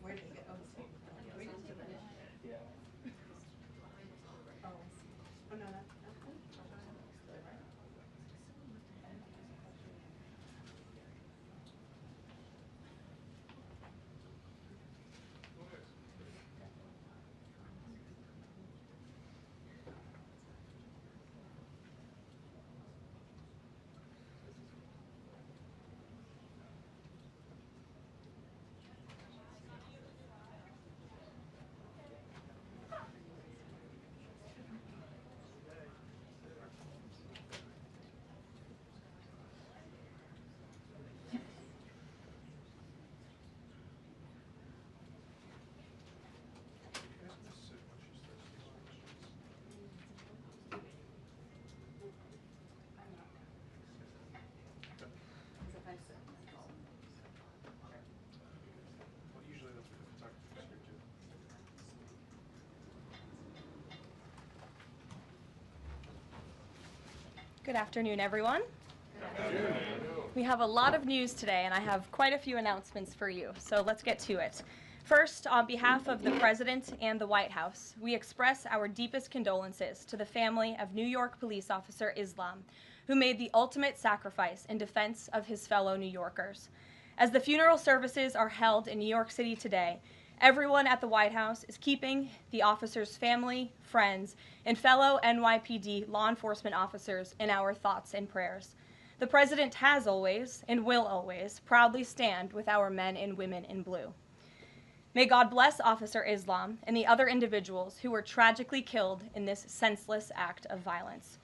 Where did it go? Oh, no, that's Good afternoon, everyone. Good afternoon. We have a lot of news today, and I have quite a few announcements for you, so let's get to it. First, on behalf of the President and the White House, we express our deepest condolences to the family of New York police officer Islam, who made the ultimate sacrifice in defense of his fellow New Yorkers. As the funeral services are held in New York City today, everyone at the White House is keeping the officer's family, friends, and fellow NYPD law enforcement officers in our thoughts and prayers. The President has always, and will always, proudly stand with our men and women in blue. May God bless Officer Islam and the other individuals who were tragically killed in this senseless act of violence.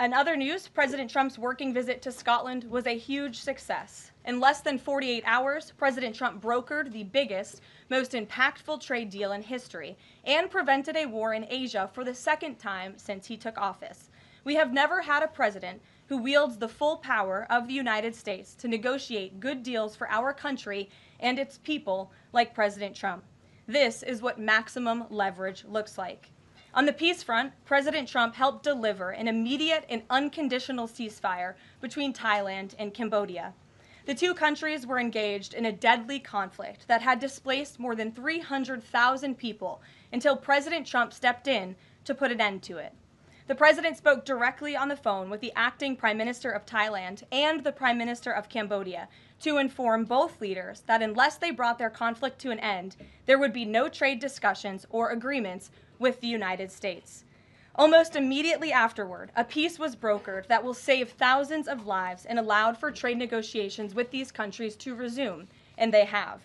In other news, President Trump's working visit to Scotland was a huge success. In less than 48 hours, President Trump brokered the biggest, most impactful trade deal in history and prevented a war in Asia for the second time since he took office. We have never had a president who wields the full power of the United States to negotiate good deals for our country and its people like President Trump. This is what maximum leverage looks like. On the peace front, President Trump helped deliver an immediate and unconditional ceasefire between Thailand and Cambodia. The two countries were engaged in a deadly conflict that had displaced more than 300,000 people until President Trump stepped in to put an end to it. The president spoke directly on the phone with the acting Prime Minister of Thailand and the Prime Minister of Cambodia to inform both leaders that unless they brought their conflict to an end, there would be no trade discussions or agreements with the United States. Almost immediately afterward, a peace was brokered that will save thousands of lives and allowed for trade negotiations with these countries to resume, and they have.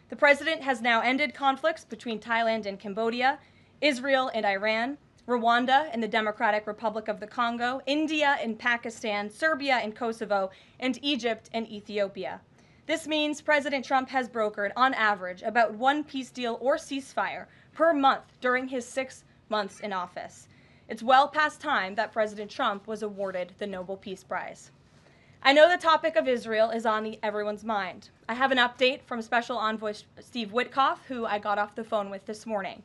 The president has now ended conflicts between Thailand and Cambodia, Israel and Iran, Rwanda and the Democratic Republic of the Congo, India and Pakistan, Serbia and Kosovo, and Egypt and Ethiopia. This means President Trump has brokered, on average, about one peace deal or ceasefire per month during his 6 months in office. It's well past time that President Trump was awarded the Nobel Peace Prize. I know the topic of Israel is on everyone's mind. I have an update from Special Envoy Steve Witkoff, who I got off the phone with this morning.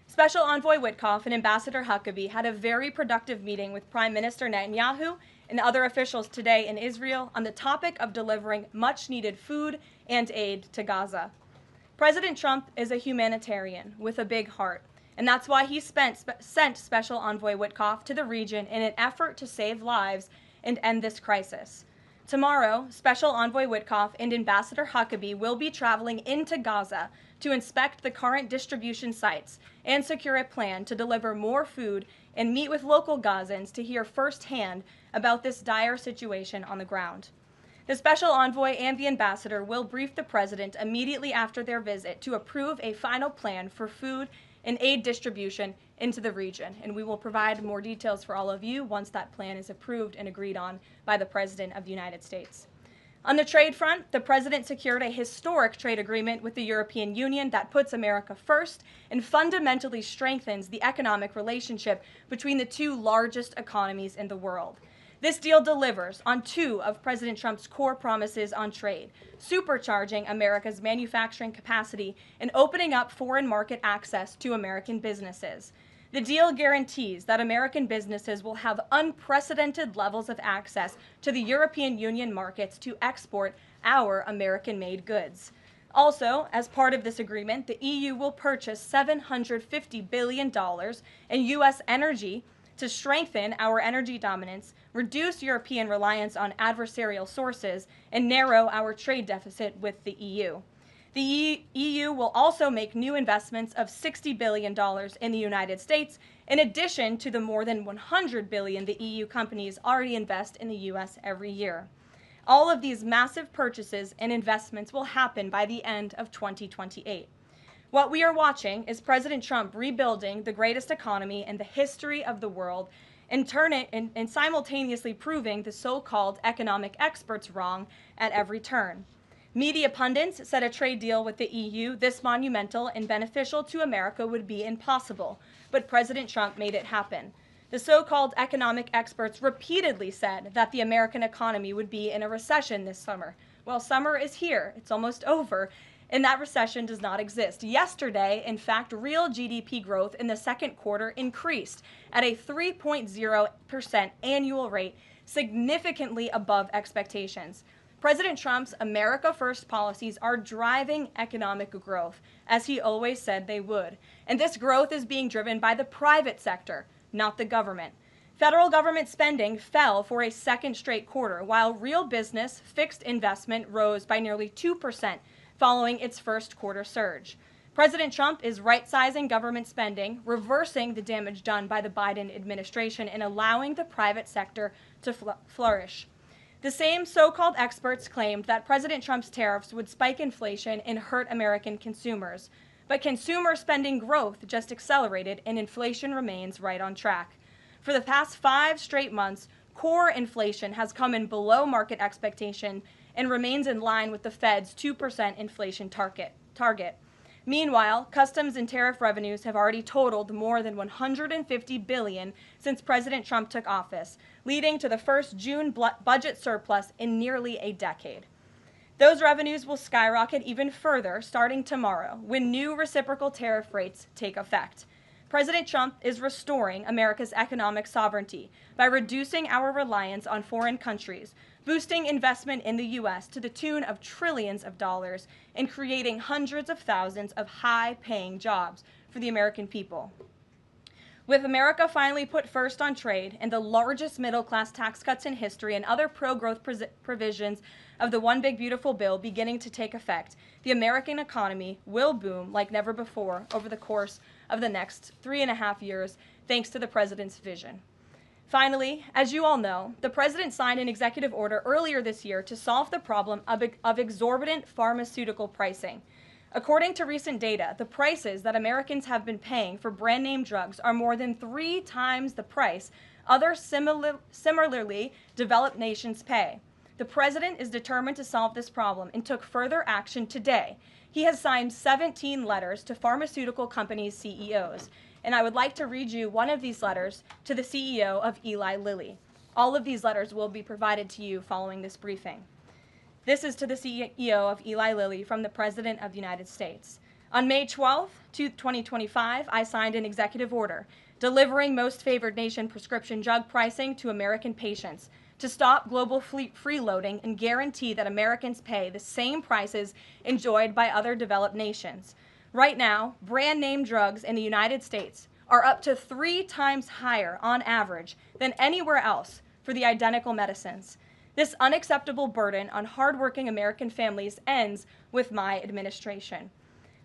Special Envoy Witkoff and Ambassador Huckabee had a very productive meeting with Prime Minister Netanyahu and other officials today in Israel on the topic of delivering much-needed food and aid to Gaza. President Trump is a humanitarian with a big heart, and that's why he sent Special Envoy Witkoff to the region in an effort to save lives and end this crisis. Tomorrow, Special Envoy Witkoff and Ambassador Huckabee will be traveling into Gaza to inspect the current distribution sites and secure a plan to deliver more food and meet with local Gazans to hear firsthand about this dire situation on the ground. The Special Envoy and the Ambassador will brief the President immediately after their visit to approve a final plan for food and aid distribution into the region, and we will provide more details for all of you once that plan is approved and agreed on by the President of the United States. On the trade front, the President secured a historic trade agreement with the European Union that puts America first and fundamentally strengthens the economic relationship between the two largest economies in the world. This deal delivers on two of President Trump's core promises on trade, supercharging America's manufacturing capacity and opening up foreign market access to American businesses. The deal guarantees that American businesses will have unprecedented levels of access to the European Union markets to export our American-made goods. Also, as part of this agreement, the EU will purchase $750 billion in U.S. energy to strengthen our energy dominance, reduce European reliance on adversarial sources, and narrow our trade deficit with the EU. The EU will also make new investments of $60 billion in the United States, in addition to the more than $100 billion the EU companies already invest in the U.S. every year. All of these massive purchases and investments will happen by the end of 2028. What we are watching is President Trump rebuilding the greatest economy in the history of the world and simultaneously proving the so-called economic experts wrong at every turn. Media pundits said a trade deal with the EU this monumental and beneficial to America would be impossible, but President Trump made it happen. The so-called economic experts repeatedly said that the American economy would be in a recession this summer. Well, summer is here. It's almost over. And that recession does not exist. Yesterday, in fact, real GDP growth in the second quarter increased at a 3.0% annual rate, significantly above expectations. President Trump's America First policies are driving economic growth, as he always said they would. And this growth is being driven by the private sector, not the government. Federal government spending fell for a second straight quarter, while real business fixed investment rose by nearly 2% following its first quarter surge. President Trump is right-sizing government spending, reversing the damage done by the Biden administration, and allowing the private sector to flourish. The same so-called experts claimed that President Trump's tariffs would spike inflation and hurt American consumers. But consumer spending growth just accelerated and inflation remains right on track. For the past 5 straight months, core inflation has come in below market expectation and remains in line with the Fed's 2% inflation target. Meanwhile, customs and tariff revenues have already totaled more than $150 billion since President Trump took office, leading to the first June budget surplus in nearly a decade. Those revenues will skyrocket even further starting tomorrow when new reciprocal tariff rates take effect. President Trump is restoring America's economic sovereignty by reducing our reliance on foreign countries, boosting investment in the U.S. to the tune of trillions of dollars, and creating hundreds of thousands of high-paying jobs for the American people. With America finally put first on trade and the largest middle-class tax cuts in history and other pro-growth provisions of the One Big Beautiful Bill beginning to take effect, the American economy will boom like never before over the course of the next 3.5 years, thanks to the president's vision. Finally, as you all know, the president signed an executive order earlier this year to solve the problem of exorbitant pharmaceutical pricing. According to recent data, the prices that Americans have been paying for brand name drugs are more than 3 times the price other similarly developed nations pay. The president is determined to solve this problem and took further action today. He has signed 17 letters to pharmaceutical companies' CEOs. And I would like to read you one of these letters to the CEO of Eli Lilly. All of these letters will be provided to you following this briefing. This is to the CEO of Eli Lilly from the President of the United States. On May 12, 2025, I signed an executive order delivering most favored nation prescription drug pricing to American patients to stop global freeloading and guarantee that Americans pay the same prices enjoyed by other developed nations. Right now, brand name drugs in the United States are up to 3 times higher on average than anywhere else for the identical medicines. This unacceptable burden on hardworking American families ends with my administration.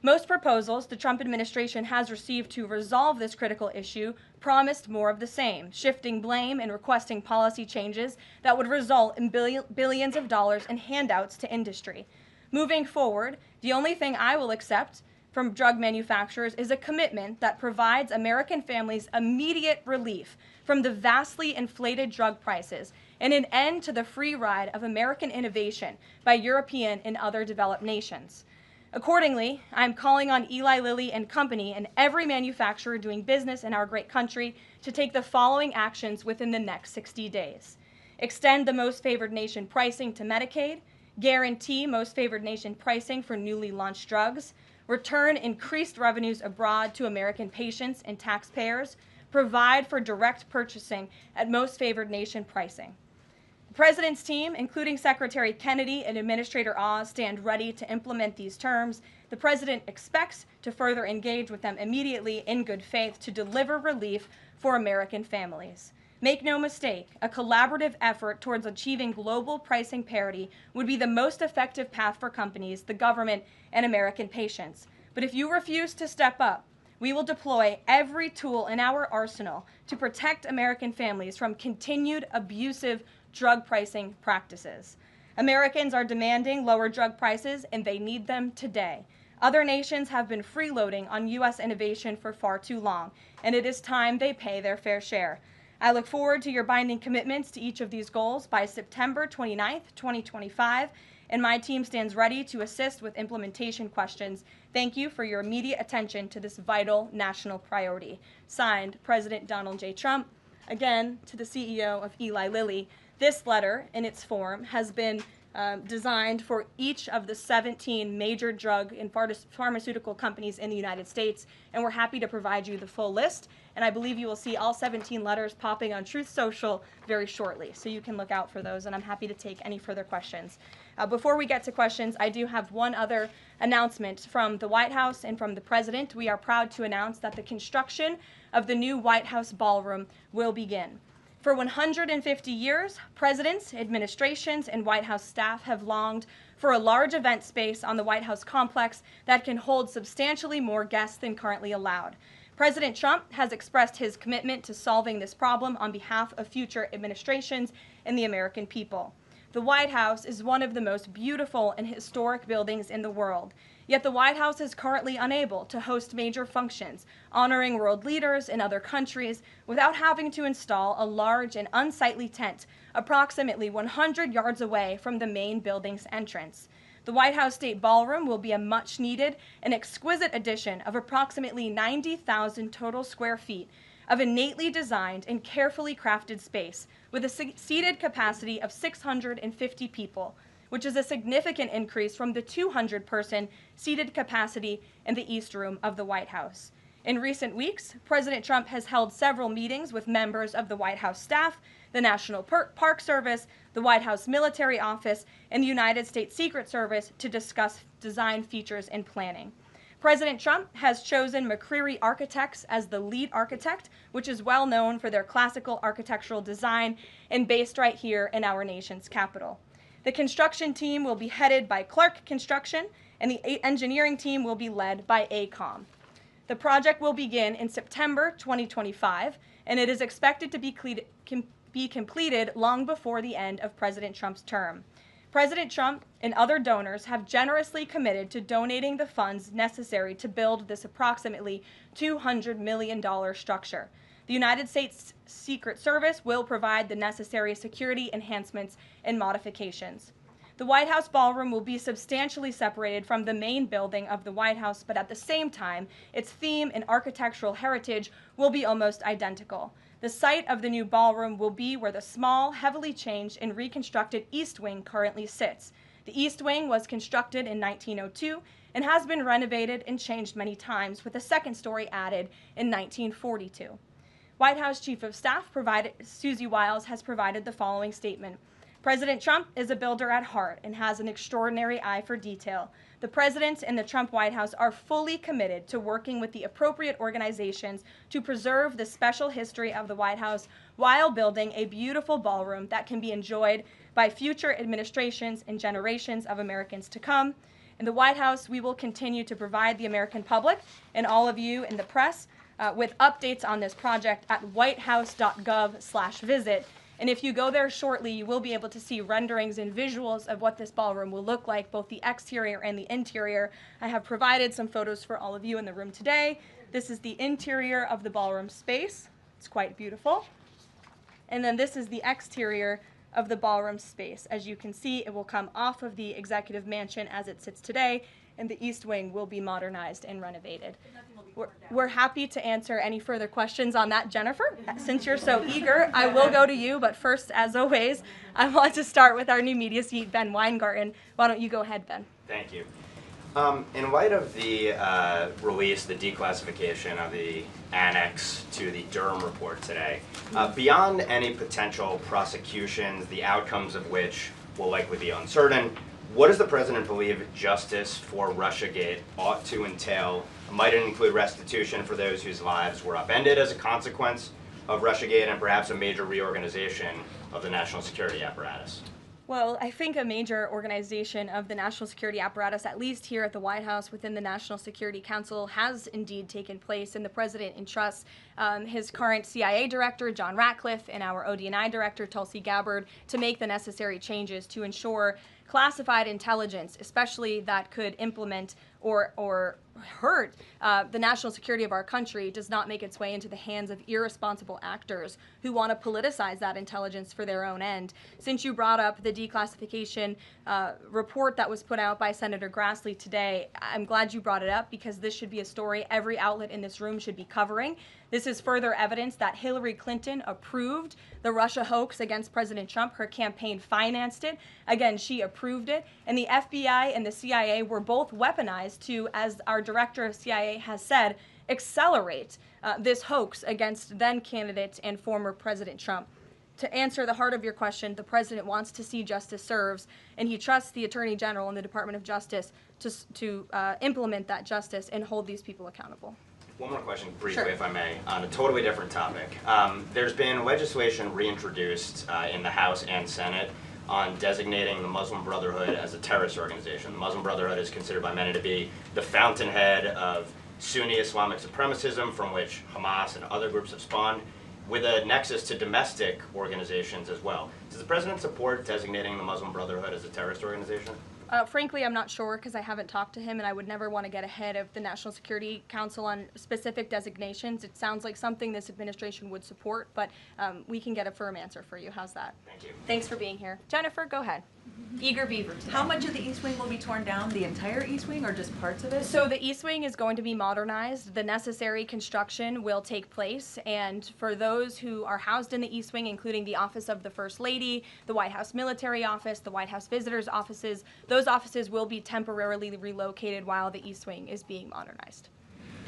Most proposals the Trump administration has received to resolve this critical issue promised more of the same, shifting blame and requesting policy changes that would result in billions of dollars in handouts to industry. Moving forward, the only thing I will accept from drug manufacturers is a commitment that provides American families immediate relief from the vastly inflated drug prices and an end to the free ride of American innovation by European and other developed nations. Accordingly, I'm calling on Eli Lilly and Company and every manufacturer doing business in our great country to take the following actions within the next 60 days. Extend the most favored nation pricing to Medicaid, guarantee most favored nation pricing for newly launched drugs, return increased revenues abroad to American patients and taxpayers, provide for direct purchasing at most favored nation pricing. The President's team, including Secretary Kennedy and Administrator Oz, stand ready to implement these terms. The President expects to further engage with them immediately in good faith to deliver relief for American families. Make no mistake, a collaborative effort towards achieving global pricing parity would be the most effective path for companies, the government, and American patients. But if you refuse to step up, we will deploy every tool in our arsenal to protect American families from continued abusive drug pricing practices. Americans are demanding lower drug prices, and they need them today. Other nations have been freeloading on U.S. innovation for far too long, and it is time they pay their fair share. I look forward to your binding commitments to each of these goals by September 29th, 2025, and my team stands ready to assist with implementation questions. Thank you for your immediate attention to this vital national priority. Signed, President Donald J. Trump. Again, to the CEO of Eli Lilly. This letter, in its form, has been designed for each of the 17 major drug and pharmaceutical companies in the United States, and we're happy to provide you the full list. And I believe you will see all 17 letters popping on Truth Social very shortly, so you can look out for those, and I'm happy to take any further questions. Before we get to questions, I do have one other announcement from the White House and from the President. We are proud to announce that the construction of the new White House ballroom will begin. For 150 years, presidents, administrations, and White House staff have longed for a large event space on the White House complex that can hold substantially more guests than currently allowed. President Trump has expressed his commitment to solving this problem on behalf of future administrations and the American people. The White House is one of the most beautiful and historic buildings in the world. Yet the White House is currently unable to host major functions, honoring world leaders in other countries without having to install a large and unsightly tent approximately 100 yards away from the main building's entrance. The White House State Ballroom will be a much-needed and exquisite addition of approximately 90,000 total square feet of innately designed and carefully crafted space with a seated capacity of 650 people, which is a significant increase from the 200-person seated capacity in the East Room of the White House. In recent weeks, President Trump has held several meetings with members of the White House staff, the National Park Service, the White House Military Office, and the United States Secret Service to discuss design features and planning. President Trump has chosen McCreary Architects as the lead architect, which is well known for their classical architectural design and based right here in our nation's capital. The construction team will be headed by Clark Construction, and the engineering team will be led by AECOM. The project will begin in September 2025, and it is expected to be completed long before the end of President Trump's term. President Trump and other donors have generously committed to donating the funds necessary to build this approximately $200 million structure. The United States Secret Service will provide the necessary security enhancements and modifications. The White House ballroom will be substantially separated from the main building of the White House, but at the same time, its theme and architectural heritage will be almost identical. The site of the new ballroom will be where the small, heavily changed and reconstructed East Wing currently sits. The East Wing was constructed in 1902 and has been renovated and changed many times, with a second story added in 1942. White House Chief of Staff Susie Wiles has provided the following statement. President Trump is a builder at heart and has an extraordinary eye for detail. The President and the Trump White House are fully committed to working with the appropriate organizations to preserve the special history of the White House while building a beautiful ballroom that can be enjoyed by future administrations and generations of Americans to come. In the White House, we will continue to provide the American public and all of you in the press with updates on this project at whitehouse.gov/visit. And if you go there shortly, you will be able to see renderings and visuals of what this ballroom will look like, both the exterior and the interior. I have provided some photos for all of you in the room today. This is the interior of the ballroom space. It's quite beautiful. And then this is the exterior of the ballroom space. As you can see, it will come off of the executive mansion as it sits today, and the East Wing will be modernized and renovated. We're happy to answer any further questions on that, Jennifer. Since you're so eager, I will go to you, but first, as always, I want to start with our new media seat, Ben Weingarten. Why don't you go ahead, Ben? Thank you. In light of the release, the declassification of the annex to the Durham report today, beyond any potential prosecutions, the outcomes of which will likely be uncertain, what does the President believe justice for Russiagate ought to entail? Might it include restitution for those whose lives were upended as a consequence of Russiagate, and perhaps a major reorganization of the national security apparatus? Well, I think a major organization of the national security apparatus, at least here at the White House within the National Security Council, has indeed taken place, and the President entrusts his current CIA director, John Ratcliffe, and our ODNI director, Tulsi Gabbard, to make the necessary changes to ensure classified intelligence, especially that could implement or hurt the national security of our country, does not make its way into the hands of irresponsible actors who want to politicize that intelligence for their own end. Since you brought up the declassification report that was put out by Senator Grassley today, I'm glad you brought it up, because this should be a story every outlet in this room should be covering. This is further evidence that Hillary Clinton approved the Russia hoax against President Trump. Her campaign financed it. Again, she approved it. And the FBI and the CIA were both weaponized to, as our director of CIA has said, accelerate this hoax against then candidate and former President Trump. To answer the heart of your question, the President wants to see justice served, and he trusts the Attorney General and the Department of Justice to implement that justice and hold these people accountable. One more question, briefly, Sure. if I may, on a totally different topic. There's been legislation reintroduced in the House and Senate on designating the Muslim Brotherhood as a terrorist organization. The Muslim Brotherhood is considered by many to be the fountainhead of Sunni Islamic supremacism, from which Hamas and other groups have spawned, with a nexus to domestic organizations as well. Does the President support designating the Muslim Brotherhood as a terrorist organization? Frankly, I'm not sure, because I haven't talked to him, and I would never want to get ahead of the National Security Council on specific designations. It sounds like something this administration would support, but we can get a firm answer for you. How's that? Thank you. Thanks for being here. Jennifer, go ahead. Eager beaver today. How much of the East Wing will be torn down? The entire East Wing, or just parts of it? So the East Wing is going to be modernized. The necessary construction will take place, and for those who are housed in the East Wing, including the Office of the First Lady, the White House Military Office, the White House Visitors Offices, those offices will be temporarily relocated while the East Wing is being modernized.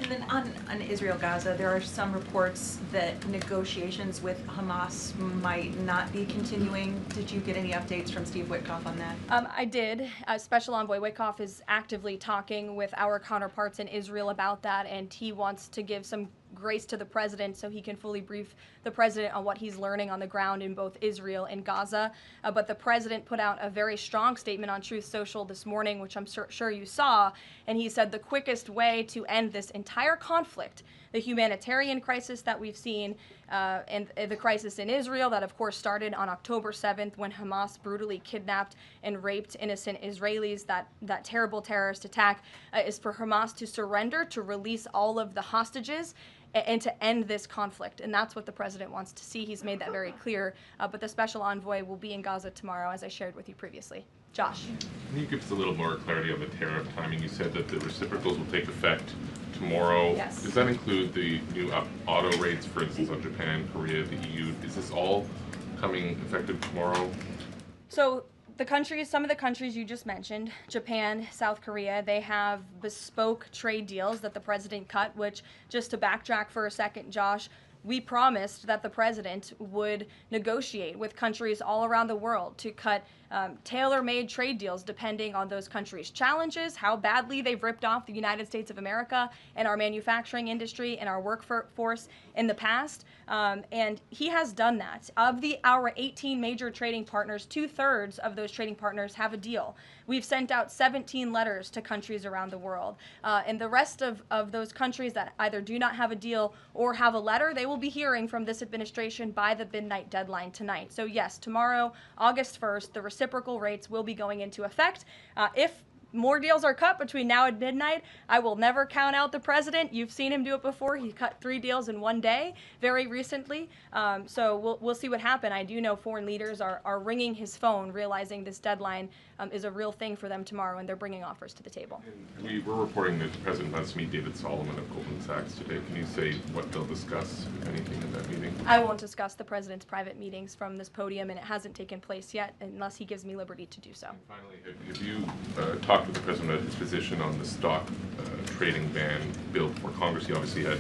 And then on Israel Gaza, there are some reports that negotiations with Hamas might not be continuing. Did you get any updates from Steve Witkoff on that? I did. Special Envoy Witkoff is actively talking with our counterparts in Israel about that, and he wants to give some grace to the president so he can fully brief the president on what he's learning on the ground in both Israel and Gaza. But the president put out a very strong statement on Truth Social this morning, which I'm sure you saw, and he said the quickest way to end this entire conflict, the humanitarian crisis that we've seen, and the crisis in Israel that of course started on October 7th when Hamas brutally kidnapped and raped innocent Israelis, that terrible terrorist attack, is for Hamas to surrender, to release all of the hostages, and to end this conflict. And that's what the president wants to see. He's made that very clear. But the special envoy will be in Gaza tomorrow, as I shared with you previously. Josh. Can you give us a little more clarity on the tariff timing? You said that the reciprocals will take effect tomorrow. Yes. Does that include the new auto rates, for instance, on Japan, Korea, the EU? Is this all coming effective tomorrow? So some of the countries you just mentioned, Japan, South Korea, they have bespoke trade deals that the president cut, which, just to backtrack for a second, Josh, we promised that the president would negotiate with countries all around the world to cut tailor-made trade deals depending on those countries' challenges, how badly they've ripped off the United States of America and our manufacturing industry and our workforce in the past. And he has done that. Of our 18 major trading partners, 2/3 of those trading partners have a deal. We've sent out 17 letters to countries around the world. And the rest of those countries that either do not have a deal or have a letter, they will be hearing from this administration by the midnight deadline tonight. So yes, tomorrow, August 1st, the reciprocal rates will be going into effect. If more deals are cut between now and midnight, I will never count out the president. You've seen him do it before. He cut 3 deals in one day very recently. So we'll see what happens. I do know foreign leaders are ringing his phone, realizing this deadline is a real thing for them tomorrow, and they're bringing offers to the table. We were reporting that the president wants to meet David Solomon of Goldman Sachs today. Can you say what they'll discuss, if anything, in that meeting? I won't discuss the president's private meetings from this podium, and it hasn't taken place yet unless he gives me liberty to do so. And finally, have you talked with the president about his position on the stock trading ban bill before Congress? He obviously had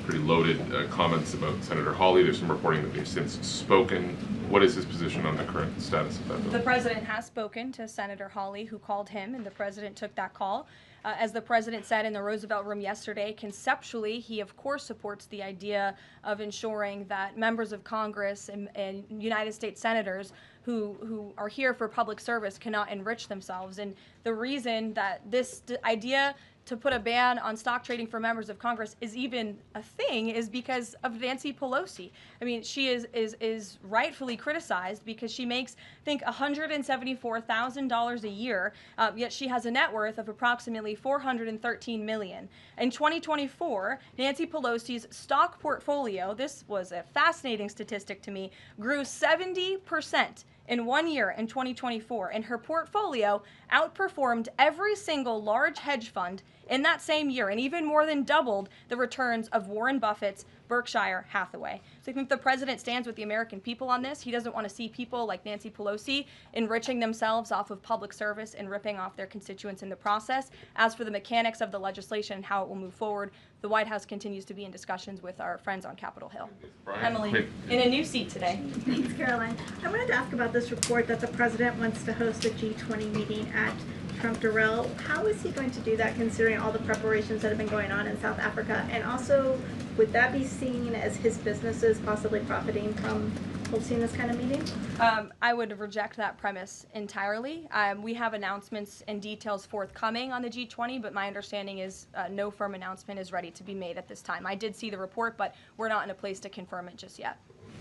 pretty loaded comments about Senator Hawley. There's some reporting that they've since spoken. What is his position on the current status of that bill? The president has spoken to Senator Hawley, who called him, and the president took that call. As the president said in the Roosevelt Room yesterday, conceptually, he of course supports the idea of ensuring that members of Congress and United States senators who are here for public service cannot enrich themselves. And the reason that this idea to put a ban on stock trading for members of Congress is even a thing is because of Nancy Pelosi. I mean, she is rightfully criticized because she makes, I think, $174,000 a year, yet she has a net worth of approximately $413 million. In 2024, Nancy Pelosi's stock portfolio, this was a fascinating statistic to me, grew 70% in 1 year in 2024, and her portfolio outperformed every single large hedge fund in that same year, and even more than doubled the returns of Warren Buffett's Berkshire Hathaway. So I think the president stands with the American people on this. He doesn't want to see people like Nancy Pelosi enriching themselves off of public service and ripping off their constituents in the process. As for the mechanics of the legislation and how it will move forward, the White House continues to be in discussions with our friends on Capitol Hill. Emily, in a new seat today. Thanks, Caroline. I wanted to ask about this report that the president wants to host a G20 meeting at Trump Durrell. How is he going to do that, considering all the preparations that have been going on in South Africa? And also, would that be seen as his businesses possibly profiting from hosting this kind of meeting? I would reject that premise entirely. We have announcements and details forthcoming on the G20, but my understanding is no firm announcement is ready to be made at this time. I did see the report, but we're not in a place to confirm it just yet.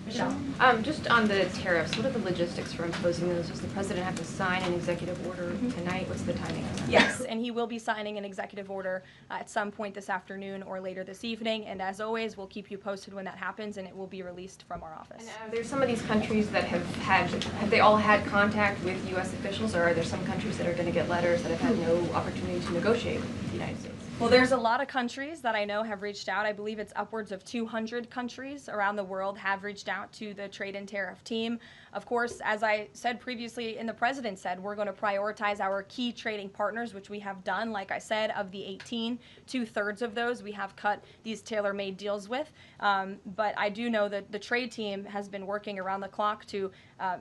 Michelle? Just on the tariffs, what are the logistics for imposing those? Does the president have to sign an executive order tonight? What's the timing on that? Yes, and he will be signing an executive order at some point this afternoon or later this evening. And as always, we'll keep you posted when that happens, and it will be released from our office. And there's some of these countries that have they all had contact with U.S. officials, or are there some countries that are going to get letters that have had no opportunity to negotiate with the United States? Well, there's a lot of countries that I know have reached out. I believe it's upwards of 200 countries around the world have reached out to the trade and tariff team. Of course, as I said previously and the president said, we're going to prioritize our key trading partners, which we have done. Like I said, of the 18, 2/3 of those we have cut these tailor-made deals with. But I do know that the trade team has been working around the clock to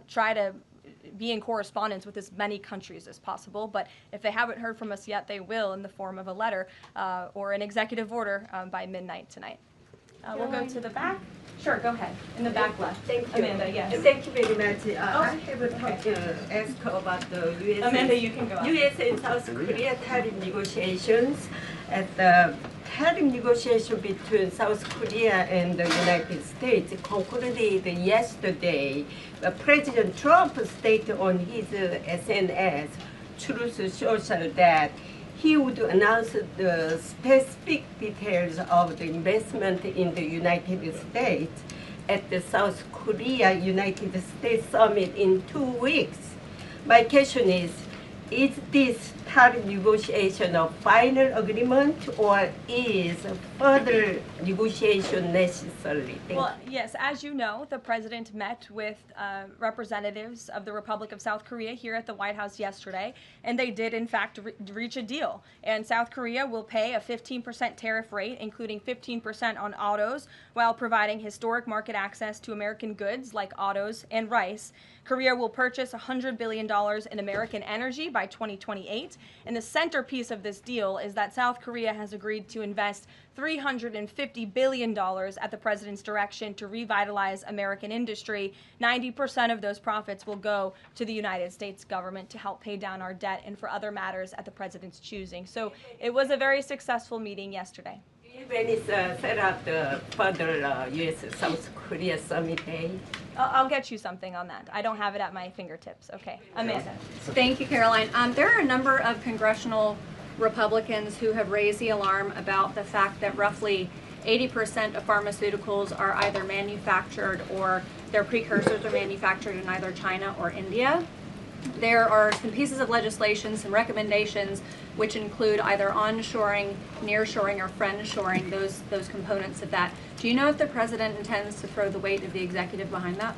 try to be in correspondence with as many countries as possible. But if they haven't heard from us yet, they will in the form of a letter or an executive order by midnight tonight. We'll go to the back. Sure, go ahead. In the back left. Thank you. Amanda, yes. Thank you very much. I have okay. ask about the U.S. Amanda, you can go up. U.S. and South Korea tariff negotiations. At the tariff negotiation between South Korea and the United States concluded yesterday. President Trump stated on his SNS, Truth Social, that he would announce the specific details of the investment in the United States at the South Korea-United States summit in 2 weeks. My question is this tariff negotiation a final agreement or is further negotiation necessary? Well, yes, as you know, the president met with representatives of the Republic of South Korea here at the White House yesterday, and they did, in fact, reach a deal. And South Korea will pay a 15% tariff rate, including 15% on autos, while providing historic market access to American goods like autos and rice. Korea will purchase $100 billion in American energy by 2028. And the centerpiece of this deal is that South Korea has agreed to invest $350 billion at the president's direction to revitalize American industry. 90% of those profits will go to the United States government to help pay down our debt and for other matters at the president's choosing. So it was a very successful meeting yesterday. When is set up the further U.S.-South Korea summit day? I'll get you something on that. I don't have it at my fingertips. Okay, Amanda. Thank you, Caroline. There are a number of congressional Republicans who have raised the alarm about the fact that roughly 80% of pharmaceuticals are either manufactured or their precursors are manufactured in either China or India. There are some pieces of legislation, some recommendations, which include either onshoring, nearshoring, or friendshoring, those components of that. Do you know if the president intends to throw the weight of the executive behind that?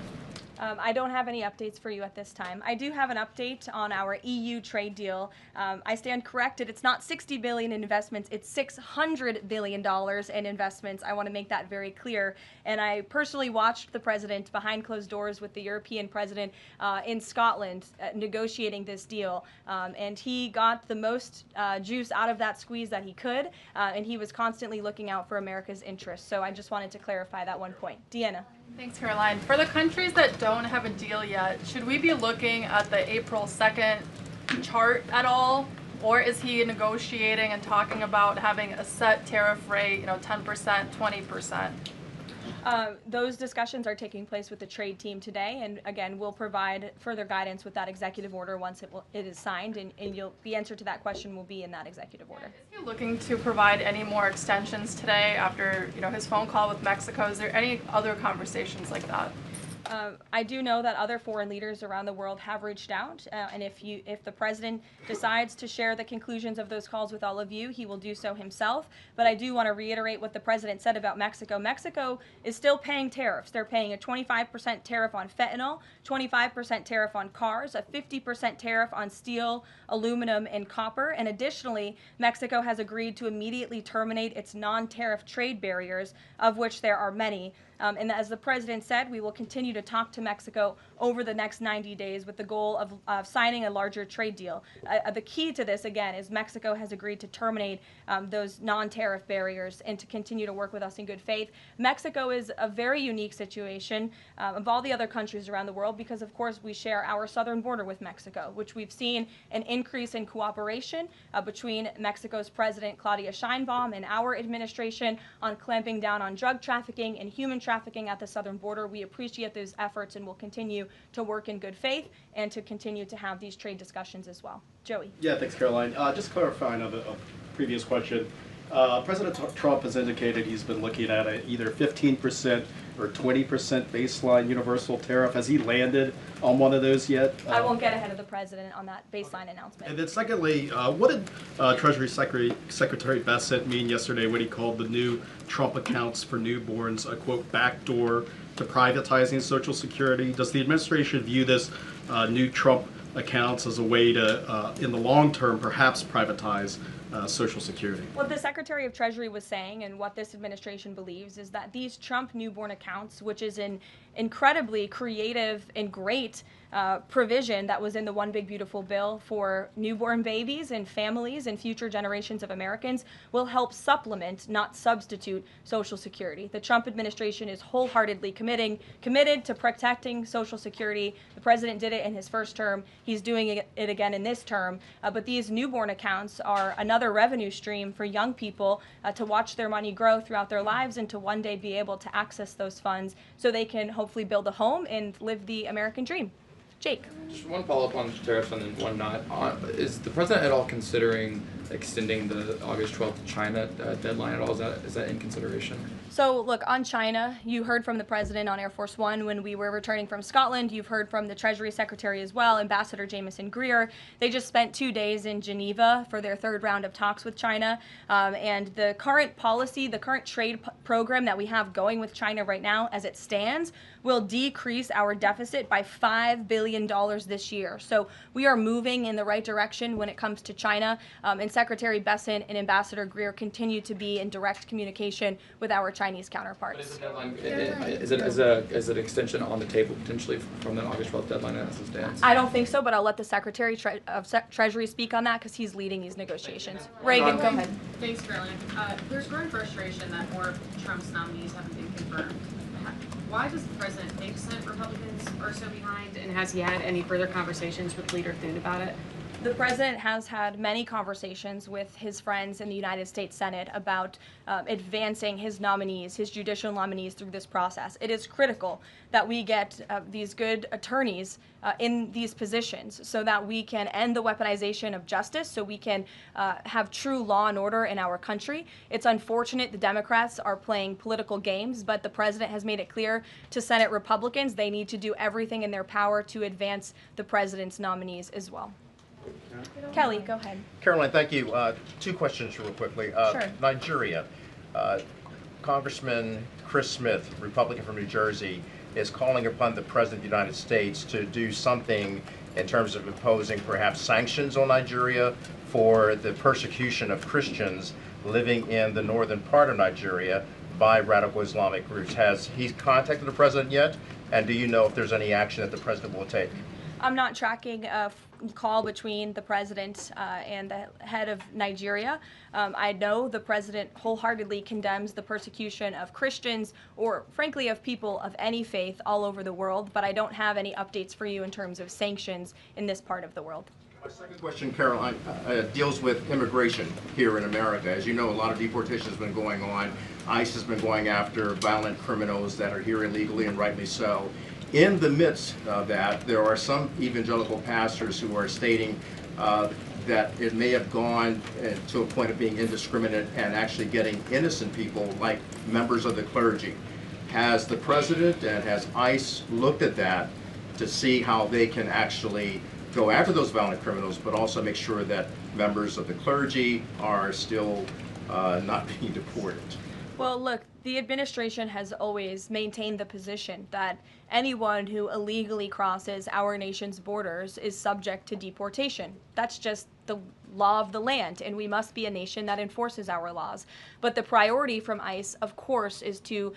I don't have any updates for you at this time. I do have an update on our EU trade deal. I stand corrected. It's not $60 billion in investments. It's $600 billion in investments. I want to make that very clear. And I personally watched the president behind closed doors with the European president in Scotland negotiating this deal. And he got the most juice out of that squeeze that he could. And he was constantly looking out for America's interests. So I just wanted to clarify that one point. Deanna. Thanks, Caroline. For the countries that don't have a deal yet, should we be looking at the April 2nd chart at all? Or is he negotiating and talking about having a set tariff rate, 10%, 20%? Those discussions are taking place with the trade team today, and again, we'll provide further guidance with that executive order once it is signed, and the answer to that question will be in that executive order. Is he looking to provide any more extensions today after his phone call with Mexico? Is there any other conversations like that? I do know that other foreign leaders around the world have reached out, and if the president decides to share the conclusions of those calls with all of you, he will do so himself. But I do want to reiterate what the president said about Mexico. Mexico is still paying tariffs. They're paying a 25% tariff on fentanyl, 25% tariff on cars, a 50% tariff on steel, aluminum, and copper. And additionally, Mexico has agreed to immediately terminate its non-tariff trade barriers, of which there are many. And as the president said, we will continue to talk to Mexico over the next 90 days with the goal of signing a larger trade deal. The key to this, again, is Mexico has agreed to terminate those non-tariff barriers and to continue to work with us in good faith. Mexico is a very unique situation of all the other countries around the world because, of course, we share our southern border with Mexico, which we've seen an increase in cooperation between Mexico's President Claudia Sheinbaum and our administration on clamping down on drug trafficking and human trafficking at the southern border. We appreciate those efforts and will continue to work in good faith and to continue to have these trade discussions as well. Joey. Yeah, thanks, Caroline. Just clarifying on the previous question, President Trump has indicated he's been looking at either 15% or 20% baseline universal tariff. Has he landed on one of those yet? I won't get ahead of the president on that baseline announcement. And then secondly, what did Treasury Secretary Bassett mean yesterday when he called the new Trump accounts for newborns a, quote, backdoor to privatizing Social Security? Does the administration view this new Trump accounts as a way to, in the long term, perhaps privatize Social Security? What the Secretary of Treasury was saying, and what this administration believes, is that these Trump newborn accounts, which is an incredibly creative and great provision that was in the One Big Beautiful Bill for newborn babies and families and future generations of Americans, will help supplement, not substitute, Social Security. The Trump administration is wholeheartedly committed to protecting Social Security. The president did it in his first term. He's doing it again in this term. But these newborn accounts are another revenue stream for young people to watch their money grow throughout their lives and to one day be able to access those funds so they can hopefully build a home and live the American dream. Jake. Just one follow-up on tariffs and then one not. Is the president at all considering extending the August 12th China deadline at all? Is that in consideration? So look, on China, you heard from the president on Air Force One when we were returning from Scotland. You've heard from the Treasury Secretary as well, Ambassador Jameson Greer. They just spent 2 days in Geneva for their third round of talks with China. And the current policy, the current trade program that we have going with China right now, as it stands, will decrease our deficit by $5 billion this year. So we are moving in the right direction when it comes to China. And Secretary Besson and Ambassador Greer continue to be in direct communication with our Chinese counterparts. But is the deadline, is an extension on the table potentially from the August 12th deadline as it stands? I don't think so, but I'll let the Secretary of Treasury speak on that because he's leading these negotiations. Reagan, go ahead. Thanks, Caroline. There's growing frustration that more of Trump's nominees haven't been confirmed. Why does the president think Senate Republicans are so behind, and has he had any further conversations with Leader Thune about it? The president has had many conversations with his friends in the United States Senate about advancing his nominees, his judicial nominees through this process. It is critical that we get these good attorneys in these positions so that we can end the weaponization of justice, so we can have true law and order in our country. It's unfortunate the Democrats are playing political games, but the president has made it clear to Senate Republicans they need to do everything in their power to advance the president's nominees as well. Kelly, go ahead. Caroline, thank you. 2 questions real quickly. Sure. Nigeria. Congressman Chris Smith, Republican from New Jersey, is calling upon the President of the United States to do something in terms of imposing perhaps sanctions on Nigeria for the persecution of Christians living in the northern part of Nigeria by radical Islamic groups. Has he contacted the President yet? And do you know if there's any action that the President will take? I'm not tracking a call between the president and the head of Nigeria. I know the president wholeheartedly condemns the persecution of Christians or, frankly, of people of any faith all over the world, but I don't have any updates for you in terms of sanctions in this part of the world. My second question, Caroline, deals with immigration here in America. As you know, a lot of deportation has been going on. ICE has been going after violent criminals that are here illegally, and rightly so. In the midst of that, there are some evangelical pastors who are stating that it may have gone to a point of being indiscriminate and actually getting innocent people, like members of the clergy. Has the president and has ICE looked at that to see how they can actually go after those violent criminals, but also make sure that members of the clergy are still not being deported? Well, look, the administration has always maintained the position that anyone who illegally crosses our nation's borders is subject to deportation. That's just the law of the land, and we must be a nation that enforces our laws. But the priority from ICE, of course, is to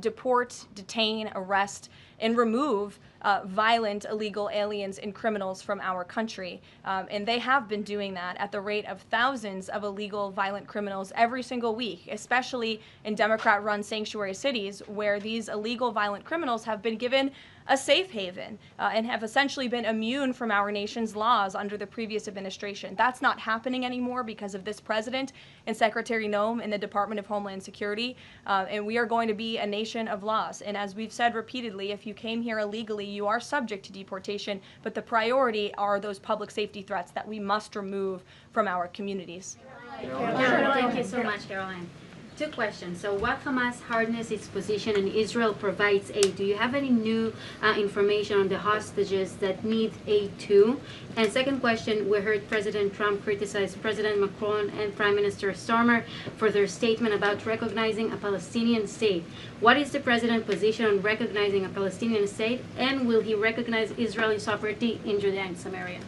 deport, detain, arrest, and remove violent illegal aliens and criminals from our country. And they have been doing that at the rate of thousands of illegal violent criminals every single week, especially in Democrat-run sanctuary cities where these illegal violent criminals have been given a safe haven and have essentially been immune from our nation's laws under the previous administration. That's not happening anymore because of this president and Secretary Noem in the Department of Homeland Security. And we are going to be a nation of laws. And as we've said repeatedly, if you came here illegally, you are subject to deportation. But the priority are those public safety threats that we must remove from our communities. Thank you so much, Caroline. Two questions. So what Hamas hardens its position and Israel provides aid. Do you have any new information on the hostages that need aid too? And second question, we heard President Trump criticize President Macron and Prime Minister Starmer for their statement about recognizing a Palestinian state. What is the president's position on recognizing a Palestinian state, and will he recognize Israeli sovereignty in Judea and Samaria?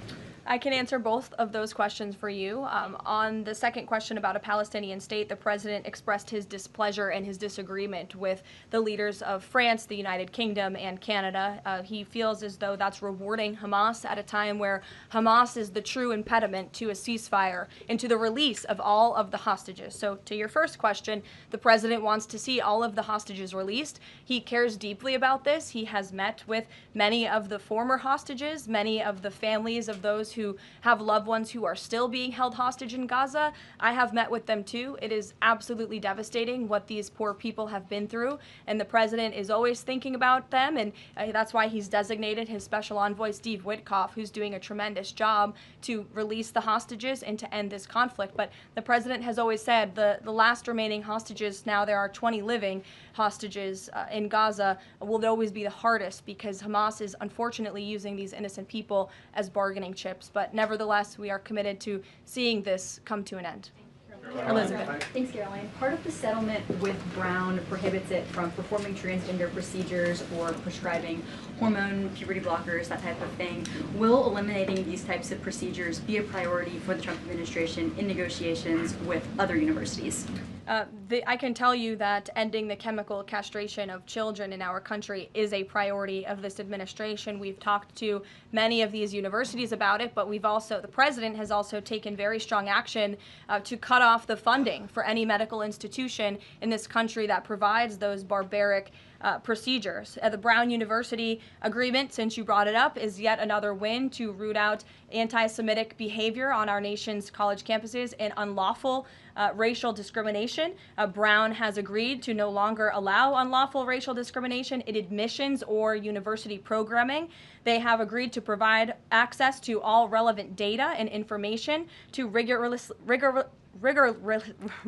I can answer both of those questions for you. On the second question about a Palestinian state, the president expressed his displeasure and his disagreement with the leaders of France, the United Kingdom, and Canada. He feels as though that's rewarding Hamas at a time where Hamas is the true impediment to a ceasefire and to the release of all of the hostages. So to your first question, the president wants to see all of the hostages released. He cares deeply about this. He has met with many of the former hostages, many of the families of those who have loved ones who are still being held hostage in Gaza. I have met with them too. It is absolutely devastating what these poor people have been through, and the president is always thinking about them, and that's why he's designated his special envoy, Steve Witkoff, who's doing a tremendous job to release the hostages and to end this conflict. But the president has always said the last remaining hostages, now there are 20 living hostages in Gaza, will always be the hardest because Hamas is unfortunately using these innocent people as bargaining chips. But nevertheless, we are committed to seeing this come to an end. Elizabeth. Thanks, Caroline. Part of the settlement with Brown prohibits it from performing transgender procedures or prescribing hormone puberty blockers, that type of thing. Will eliminating these types of procedures be a priority for the Trump administration in negotiations with other universities? I can tell you that ending the chemical castration of children in our country is a priority of this administration. We've talked to many of these universities about it, but the president has also taken very strong action to cut off the funding for any medical institution in this country that provides those barbaric procedures. The Brown University agreement, since you brought it up, is yet another win to root out anti-Semitic behavior on our nation's college campuses and unlawful racial discrimination. Brown has agreed to no longer allow unlawful racial discrimination in admissions or university programming. They have agreed to provide access to all relevant data and information to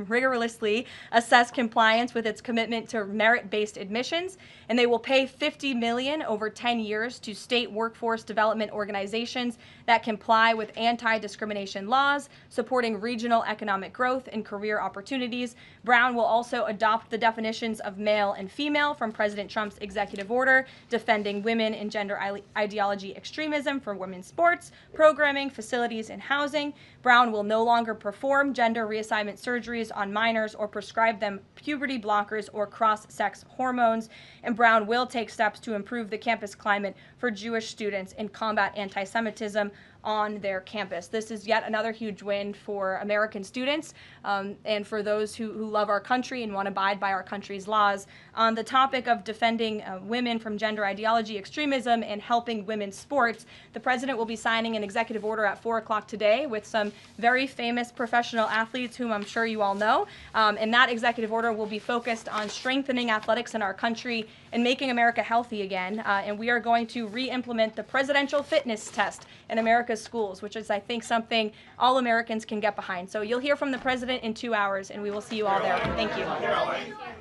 rigorously assess compliance with its commitment to merit-based admissions, and they will pay $50 million over 10 years to state workforce development organizations that comply with anti-discrimination laws, supporting regional economic growth and career opportunities. Brown will also adopt the definitions of male and female from President Trump's executive order, defending women and gender ideology extremism for women's sports, programming, facilities, and housing. Brown will no longer perform gender reassignment surgeries on minors or prescribe them puberty blockers or cross-sex hormones. And Brown will take steps to improve the campus climate for Jewish students and combat anti-Semitism on their campus. This is yet another huge win for American students and for those who love our country and want to abide by our country's laws. On the topic of defending women from gender ideology extremism and helping women's sports, the president will be signing an executive order at 4 o'clock today with some very famous professional athletes whom I'm sure you all know. And that executive order will be focused on strengthening athletics in our country and making America healthy again. And we are going to re-implement the presidential fitness test in America's schools, which is, I think, something all Americans can get behind. So you'll hear from the president in 2 hours, and we will see you all there. Thank you.